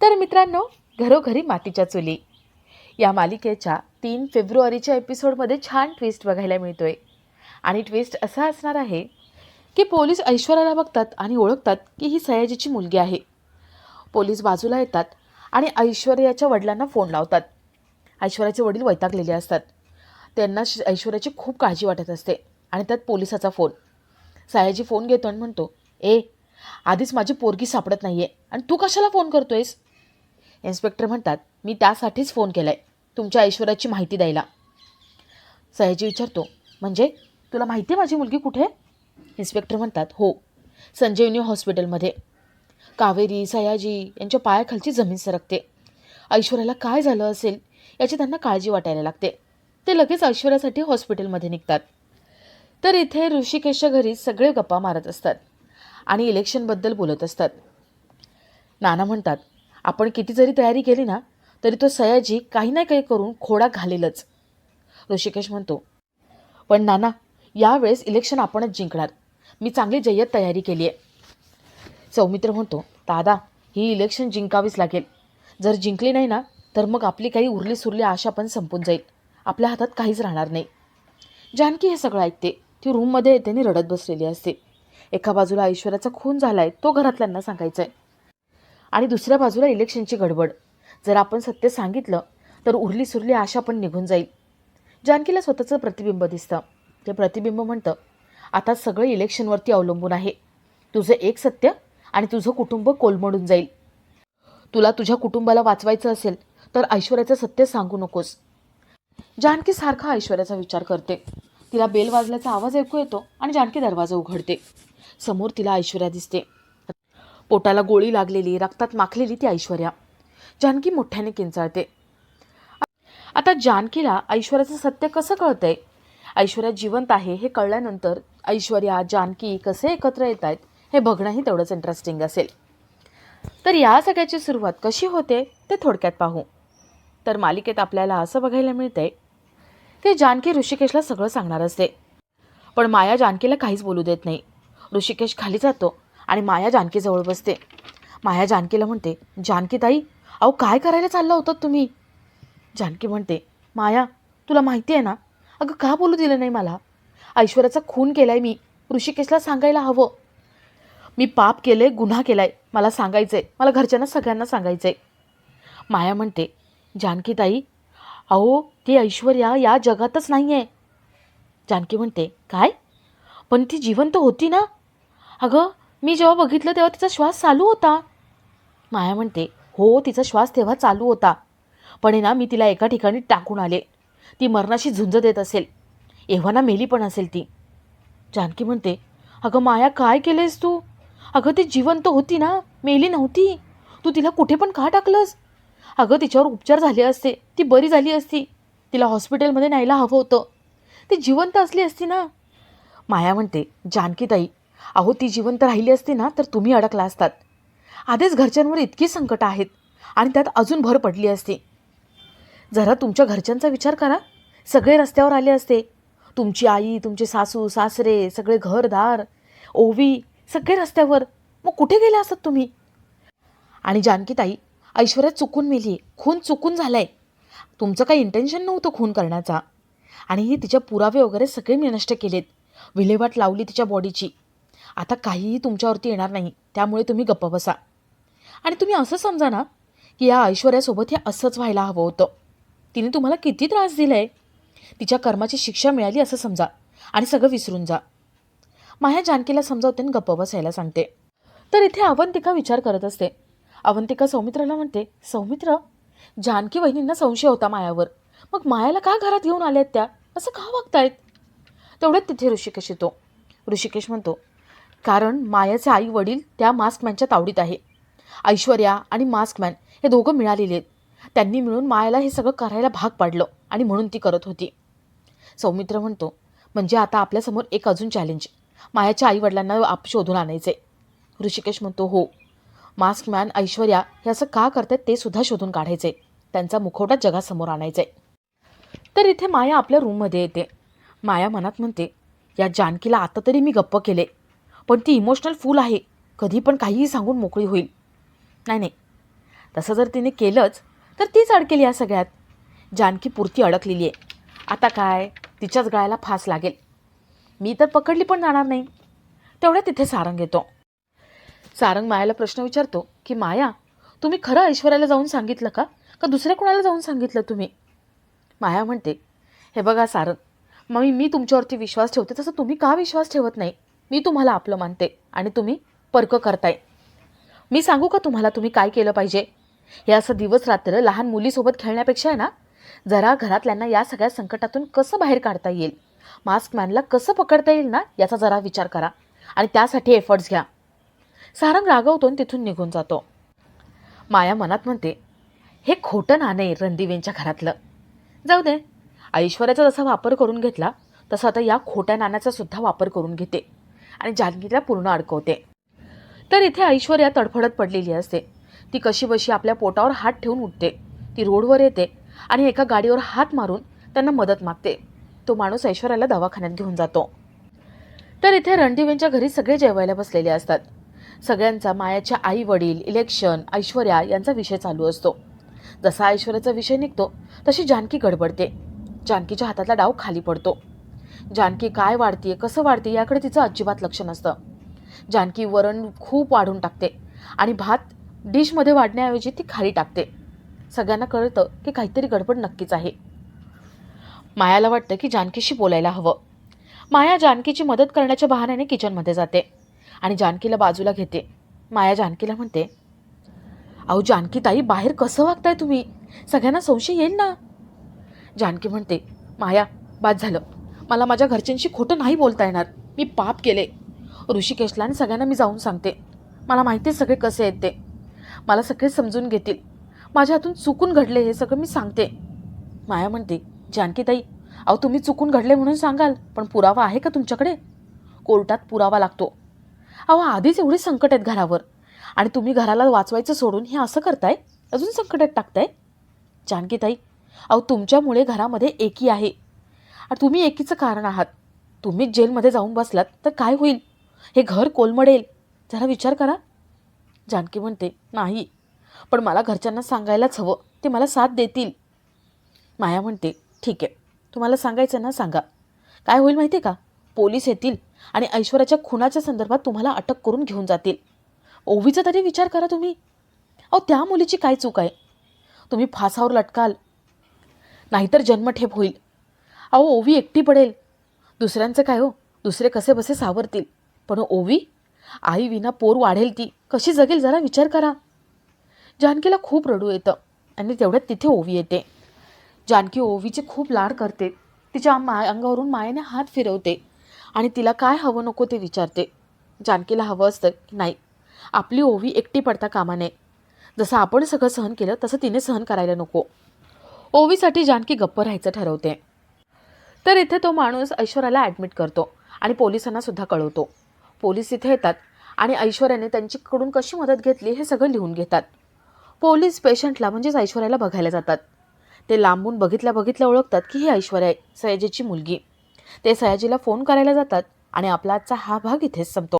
तर मित्रांनो, घरोघरी मातीच्या चुली या मालिकेच्या 3 फेब्रुवारीच्या एपिसोडमध्ये छान ट्विस्ट बघायला मिळतोय. आणि ट्विस्ट असा असणार आहे की पोलीस ऐश्वर्याला बघतात आणि ओळखतात की ही सयाजीची मुलगी आहे. पोलीस बाजूला येतात आणि ऐश्वर्याच्या वडिलांना फोन लावतात. ऐश्वर्याचे वडील वैतागलेले असतात. त्यांना ऐश्वर्याची खूप काळजी वाटत असते आणि त्यात पोलिसाचा फोन. सयाजी फोन घेतो आणि म्हणतो, आधीच माझी पोरगी सापडत नाही आहे आणि तू कशाला फोन करतोयस? इन्स्पेक्टर म्हणतात, मी त्यासाठीच फोन केला आहे, तुमच्या ऐश्वर्याची माहिती द्यायला. सयाजी विचारतो, म्हणजे तुला माहिती आहे माझी मुलगी कुठे? इन्स्पेक्टर म्हणतात, हो, संजीवनी हॉस्पिटलमध्ये. कावेरी, सयाजी यांच्या पायाखालची जमीन सरकते. ऐश्वर्याला काय झालं असेल याची त्यांना काळजी वाटायला लागते. ते लगेच ऐश्वर्यासाठी हॉस्पिटलमध्ये निघतात. तर इथे ऋषिकेशच्या घरी सगळे गप्पा मारत असतात आणि इलेक्शनबद्दल बोलत असतात. नाना म्हणतात, आपण किती जरी तयारी केली ना तरी तो सयाजी काही ना काही करून खोडा घालेलच. ऋषिकेश म्हणतो, पण नाना, यावेळेस इलेक्शन आपणच जिंकणार. मी चांगली जय्यत तयारी केली आहे. सौमित्र म्हणतो, दादा, ही इलेक्शन जिंकावीच लागेल. जर जिंकली नाही ना तर मग आपली काही उरली सुरली आशा पण संपून जाईल. आपल्या हातात काहीच राहणार नाही. जानकी हे सगळं ऐकते. ती रूममध्ये येते आणि रडत बसलेली असते. एका बाजूला ऐश्वर्याचा खून झालाय, तो घरातल्यांना सांगायचा आहे, आणि दुसऱ्या बाजूला इलेक्शनची गडबड. जर आपण सत्य सांगितलं तर उरली सुरली आशा पण निघून जाईल. जानकीला स्वतःचं प्रतिबिंब दिसतं. ते प्रतिबिंब म्हणतं, आता सगळं इलेक्शनवरती अवलंबून आहे. तुझं एक सत्य आणि तुझं कुटुंब कोलमडून जाईल. तुला तुझ्या कुटुंबाला वाचवायचं असेल तर ऐश्वर्याचं सत्य सांगू नकोस. जानकी सारखा ऐश्वर्याचा विचार करते. तिला बेल वाजल्याचा आवाज ऐकू येतो आणि जानकी दरवाजा उघडते. समोर तिला ऐश्वर्या दिसते. पोटाला गोळी लागलेली, रक्तात माखलेली ती ऐश्वर्या. जानकी मोठ्याने किंचाळते. आता जानकीला ऐश्वर्याचं सत्य कसं कळतंय? ऐश्वर्या जिवंत आहे हे कळल्यानंतर ऐश्वर्या, जानकी कसे एकत्र येत आहेत हे बघणंही तेवढंच इंटरेस्टिंग असेल. तर या सगळ्याची सुरुवात कशी होते ते थोडक्यात पाहू. तर मालिकेत आपल्याला असं बघायला मिळतंय की जानकी ऋषिकेशला सगळं सांगणार असते, पण माया जानकीला काहीच बोलू देत नाही. ऋषिकेश खाली जातो आणि माया जानकीजवळ बसते. माया जानकीला म्हणते, जानकी ताई, अहो काय करायला चालला होतात तुम्ही? जानकी म्हणते, माया, तुला माहिती आहे ना, अगं का बोलू दिलं नाही मला? ऐश्वर्याचा खून केलाय मी. ऋषिकेशला सांगायला हवं. मी पाप केलंय, गुन्हा केलाय. मला सांगायचंय, मला घरच्यांना सगळ्यांना सांगायचंय. माया म्हणते, जानकी ताई, अहो ती ऐश्वर्या या जगातच नाही आहे. जानकी म्हणते, काय? पण ती जिवंत होती ना? अगं मी जेव्हा बघितलं तेव्हा तिचा श्वास चालू होता. माया म्हणते, हो, तिचा श्वास तेव्हा चालू होता, पण ना मी तिला एका ठिकाणी टाकून आले. ती मरणाशी झुंज देत असेल, एव्हाना मेली पण असेल ती. जानकी म्हणते, अगं माया, काय केलंयस तू? अगं ती जिवंत होती ना, मेली नव्हती. तू तिला कुठे पण का टाकलंस? अगं तिच्यावर उपचार झाले असते, ती बरी झाली असती. तिला हॉस्पिटलमध्ये न्यायला हवं होतं. ती जिवंत असली असती ना. माया म्हणते, जानकी ताई, अहो ती जिवंत राहिली असती ना तर तुम्ही अडकला असतात. आधीच घरच्यांवर इतकी संकट आहेत आणि त्यात अजून भर पडली असती. जरा तुमच्या घरच्यांचा विचार करा. सगळे रस्त्यावर आले असते. तुमची आई, तुमचे सासू सासरे, सगळे घरदार, ओवी, सगळे रस्त्यावर. मग कुठे गेले असतात तुम्ही? आणि जानकी ताई, ऐश्वर्या चुकून मेली, खून चुकून झालाय. तुमचं काही इंटेन्शन नव्हतं खून करण्याचा. आणि तिच्या पुरावे वगैरे सगळे मी नष्ट केलेत. विल्हेवाट लावली तिच्या बॉडीची. आता काहीही तुमच्यावरती येणार नाही, त्यामुळे तुम्ही गप्प बसा. आणि तुम्ही असं समजा ना की या ऐश्वर्यासोबत हे असंच व्हायला हवं होतं. तिने तुम्हाला किती त्रास दिलाय. तिच्या कर्माची शिक्षा मिळाली असं समजा आणि सगळं विसरून जा. माया जानकीला समजावते आणि गप्प बसायला सांगते. तर इथे अवंतिका विचार करत असते. अवंतिका सौमित्राला म्हणते, सौमित्र, जानकी वहिनींना संशय होता मायावर, मग मायाला का घरात घेऊन आल्यात त्या? असं का वागतायत? तेवढ्यात तिथे ऋषिकेश येतो. ऋषिकेश म्हणतो, कारण मायाचे आई वडील त्या मास्कमॅनच्या तावडीत आहे. ऐश्वर्या आणि मास्कमॅन हे दोघं मिळालेले आहेत. त्यांनी मिळून मायाला हे सगळं करायला भाग पाडलं आणि म्हणून ती करत होती. सौमित्र म्हणतो, म्हणजे आता आपल्यासमोर एक अजून चॅलेंज, मायाच्या आई वडिलांना शोधून आणायचे. ऋषिकेश म्हणतो, हो, मास्कमॅन ऐश्वर्या हे असं का करतात ते सुद्धा शोधून काढायचे. त्यांचा मुखवटा जगासमोर आणायचे. तर इथे माया आपल्या रूममध्ये येते. माया मनात म्हणते, या जानकीला आता तरी मी गप्प केले, पण ती इमोशनल फूल आहे. कधी पण काहीही सांगून मोकळी होईल. नाही, तसं जर तिने केलंच तर तीच अडकेल या सगळ्यात. जानकी पुरती अडकलेली आहे. आता काय, तिच्याच गळ्याला फास लागेल. मी तर पकडली पण जाणार नाही. तेवढ्या तिथे सारंग येतो. सारंग मायाला प्रश्न विचारतो की माया, तुम्ही खरं ऐश्वर्याला जाऊन सांगितलं का दुसऱ्या कोणाला जाऊन सांगितलं तुम्ही? माया म्हणते, हे बघा सारंग, मी तुमच्यावरती विश्वास ठेवते, तसं तुम्ही का विश्वास ठेवत नाही? मी तुम्हाला आपलं मानते आणि तुम्ही परक करताय. मी सांगू का तुम्हाला तुम्ही काय केलं पाहिजे? हे असं दिवस रात्र लहान मुलीसोबत खेळण्यापेक्षा आहे ना, जरा घरातल्यांना या सगळ्या संकटातून कसं बाहेर काढता येईल, मास्कमॅनला कसं पकडता येईल ना, याचा जरा विचार करा आणि त्यासाठी एफर्ट्स घ्या. सारंग रागवतो आणि तिथून निघून जातो. माया मनात म्हणते, हे खोटं नाणं आहे रणदिवेंच्या घरातलं. जाऊ दे, ऐश्वर्याचा जसा वापर करून घेतला तसा आता या खोट्या नाण्याचा सुद्धा वापर करून घेते आणि जानकीला पूर्ण अडकवते. तर इथे ऐश्वर्या तडफडत पडलेली असते. ती कशीबशी आपल्या पोटावर हात ठेवून उठते. ती रोडवर येते आणि एका गाडीवर हात मारून त्यांना मदत मागते. तो माणूस ऐश्वर्याला दवाखान्यात घेऊन जातो. तर इथे रणदिवेंच्या घरी सगळे जेवायला बसलेले असतात. सगळ्यांचा मायाच्या आई वडील, इलेक्शन, ऐश्वर्या यांचा विषय चालू असतो. जसा ऐश्वर्याचा विषय निघतो तशी जानकी गडबडते. जानकीच्या हातातला डाव खाली पडतो. जानकी काय वाढतीये, कसं वाढते याकडे तिचं अजिबात लक्ष नसतं. जानकी वरण खूप वाढून टाकते आणि भात डिशमध्ये वाढण्याऐवजी ती खाली टाकते. सगळ्यांना कळतं की काहीतरी गडबड नक्कीच आहे. मायाला वाटतं की जानकीशी बोलायला हवं. माया जानकीची मदत करण्याच्या बहाण्याने किचनमध्ये जाते आणि जानकीला बाजूला घेते. माया जानकीला म्हणते, अहो जानकी ताई, बाहेर कसं वागताय तुम्ही? सगळ्यांना संशय येईल ना. जानकी म्हणते, माया बाद झालं, मला माझ्या घरच्यांशी खोटं नाही बोलता येणार. मी पाप केले. ऋषिकेशला आणि सगळ्यांना मी जाऊन सांगते. मला माहिती आहे सगळे कसे आहेत ते. मला सगळे समजून घेतील. माझ्या हातून चुकून घडले हे सगळं मी सांगते. माया म्हणते, जानकी ताई, अहो तुम्ही चुकून घडले म्हणून सांगाल, पण पुरावा आहे का तुमच्याकडे? कोर्टात पुरावा लागतो. अहो आधीच एवढे संकट आहेत घरावर आणि तुम्ही घराला वाचवायचं सोडून हे असं करताय, अजून संकटात टाकताय. जानकी ताई, अहो तुमच्यामुळे घरामध्ये एकी आहे आणि तुम्ही एकीचं कारण आहात. तुम्हीच जेलमध्ये जाऊन बसलात तर काय होईल? हे घर कोलमडेल. जरा विचार करा. जानकी म्हणते, नाही, पण मला घरच्यांना सांगायलाच हवं, ते मला साथ देतील. माया म्हणते, ठीक आहे, तुम्हाला सांगायचं ना सांगा. काय होईल माहिती आहे का? पोलीस येतील आणि ऐश्वर्याच्या खुनाच्या संदर्भात तुम्हाला अटक करून घेऊन जातील. ओवीचा तरी विचार करा तुम्ही. अहो त्या मुलीची काय चूक आहे? तुम्ही फासावर लटकाल, नाहीतर जन्मठेप होईल. अहो ओवी एकटी पडेल. दुसऱ्यांचं काय हो, दुसरे कसे बसे सावरतील, पण ओवी, आई विना पोर वाढेल ती कशी जगेल? जरा विचार करा. जानकीला खूप रडू येतं आणि तेवढ्यात तिथे ओवी येते. जानकी ओवीचे खूप लाड करते. तिच्या अंगावरून मायेने हात फिरवते आणि तिला काय हवं नको ते विचारते. जानकीला हवं असतं की नाही, आपली ओवी एकटी पडता कामा नये. जसं आपण सगळं सहन केलं तसं तिने सहन करायला नको. ओवीसाठी जानकी गप्प राहायचं ठरवते. तर इथे तो माणूस ऐश्वर्याला ॲडमिट करतो आणि पोलिसांना सुद्धा कळवतो. पोलीस इथे येतात आणि ऐश्वर्याने त्यांच्याकडून कशी मदत घेतली हे सगळं लिहून घेतात. पोलीस पेशंटला म्हणजेच ऐश्वर्याला बघायला जातात. ते लांबून बघितल्या ओळखतात की ही ऐश्वर्या आहे, सयाजीची मुलगी. ते सयाजीला फोन करायला जातात आणि आपला आजचा हा भाग इथेच संपतो.